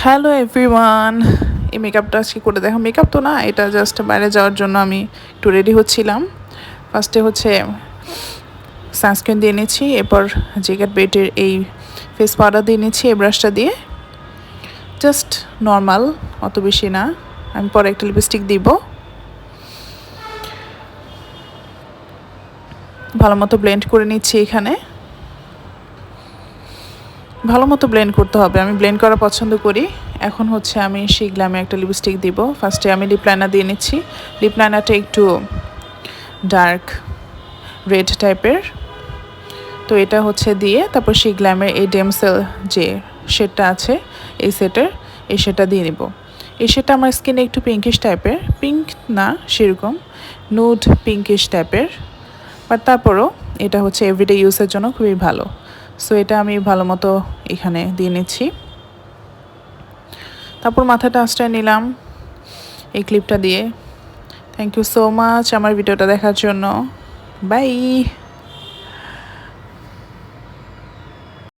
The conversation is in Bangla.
হ্যালো এভরিওয়ান, এই মেকআপটা আজকে করে দেখো। মেকআপ তো না, এটা জাস্ট বাইরে যাওয়ার জন্য আমি একটু রেডি হচ্ছিলাম। ফার্স্টে হচ্ছে সানস্ক্রিন দিয়ে নিচ্ছি, এরপর জেকেট বেটের এই ফেস পাউডার দিয়ে নিচ্ছি এই ব্রাশটা দিয়ে, জাস্ট নর্মাল, অত বেশি না। আমি পরে একটা লিপস্টিক দিব। ভালো মতো ব্লেন্ড করে নিচ্ছি। এখানে ভালো মতো ব্লেন্ড করতে হবে, আমি ব্লেন্ড করা পছন্দ করি। এখন হচ্ছে আমি সেই গ্ল্যামে একটা লিপস্টিক দিব। ফার্স্টে আমি লিপ লাইনার দিয়ে নিচ্ছি। লিপ লাইনারটা একটু ডার্ক রেড টাইপের, তো এটা হচ্ছে দিয়ে তারপর সেই গ্ল্যামের এই ডেমসেল যে শেডটা আছে এই শেডটা দিয়ে নিব। এই শেডটা আমার স্কিনে একটু পিঙ্কিশ টাইপের, পিঙ্ক না সেরকম, নুড পিঙ্কিশ টাইপের, বাট তারপরও এটা হচ্ছে এভরিডে ইউজের জন্য খুবই ভালো। সো এটা আমি ভালো মতো এখানে দিয়ে নিচ্ছি। তারপর মাথাটা আঁচড়ায় নিলাম এই ক্লিপটা দিয়ে। থ্যাংক ইউ সো মাচ আমার ভিডিওটা দেখার জন্য। বাই।